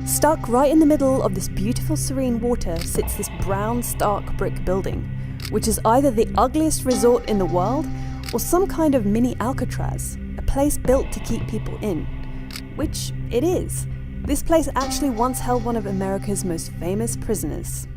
Stuck right in the middle of this beautiful serene water sits this brown stark brick building, which is either the ugliest resort in the world or some kind of mini Alcatraz, a place built to keep people in. Which it is. This place actually once held one of America's most famous prisoners.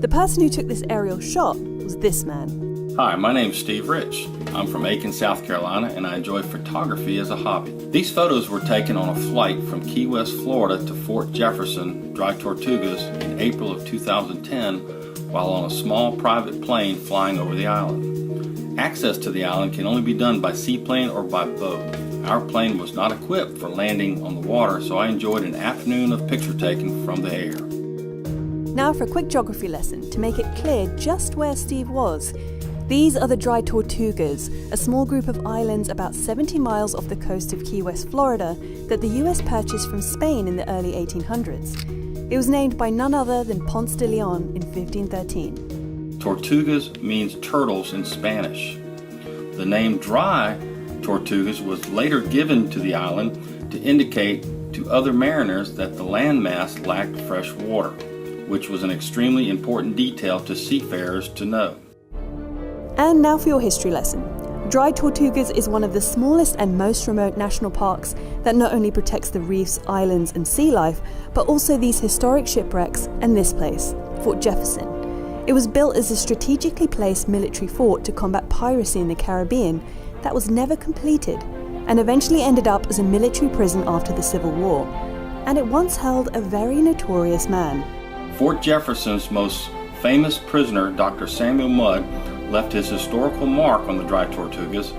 The person who took this aerial shot was this man. Hi, my name's Steve Rich. I'm from Aiken, South Carolina, and I enjoy photography as a hobby. These photos were taken on a flight from Key West, Florida to Fort Jefferson, Dry Tortugas, in April of 2010 while on a small private plane flying over the island. Access to the island can only be done by seaplane or by boat. Our plane was not equipped for landing on the water, so I enjoyed an afternoon of picture taking from the air. Now for a quick geography lesson to make it clear just where Steve was. These are the Dry Tortugas, a small group of islands about 70 miles off the coast of Key West, Florida, that the US purchased from Spain in the early 1800s. It was named by none other than Ponce de Leon in 1513. Tortugas means turtles in Spanish. The name Dry Tortugas was later given to the island to indicate to other mariners that the landmass lacked fresh water, which was an extremely important detail to seafarers to know. And now for your history lesson. Dry Tortugas is one of the smallest and most remote national parks that not only protects the reefs, islands and sea life, but also these historic shipwrecks and this place, Fort Jefferson. It was built as a strategically placed military fort to combat piracy in the Caribbean that was never completed and eventually ended up as a military prison after the Civil War. And it once held a very notorious man. Fort Jefferson's most famous prisoner, Dr. Samuel Mudd, left his historical mark on the Dry Tortugas.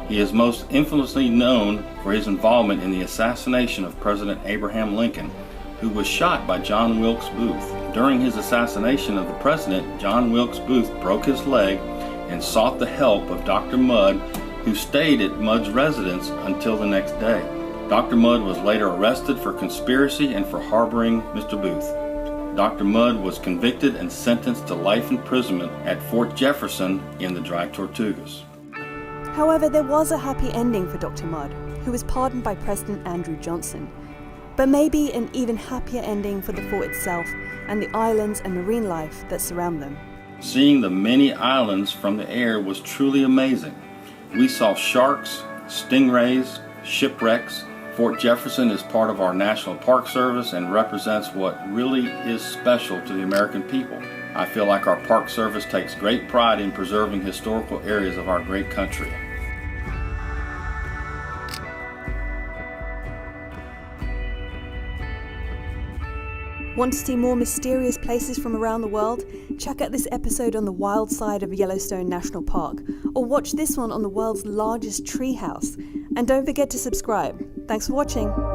He is most infamously known for his involvement in the assassination of President Abraham Lincoln, who was shot by John Wilkes Booth. During his assassination of the president, John Wilkes Booth broke his leg and sought the help of Dr. Mudd, who stayed at Mudd's residence until the next day. Dr. Mudd was later arrested for conspiracy and for harboring Mr. Booth. Dr. Mudd was convicted and sentenced to life imprisonment at Fort Jefferson in the Dry Tortugas. However, there was a happy ending for Dr. Mudd, who was pardoned by President Andrew Johnson. But maybe an even happier ending for the fort itself and the islands and marine life that surround them. Seeing the many islands from the air was truly amazing. We saw sharks, stingrays, shipwrecks. Fort Jefferson is part of our National Park Service and represents what really is special to the American people. I feel like our Park Service takes great pride in preserving historical areas of our great country. Want to see more mysterious places from around the world? Check out this episode on the wild side of Yellowstone National Park, or watch this one on the world's largest treehouse. And don't forget to subscribe. Thanks for watching.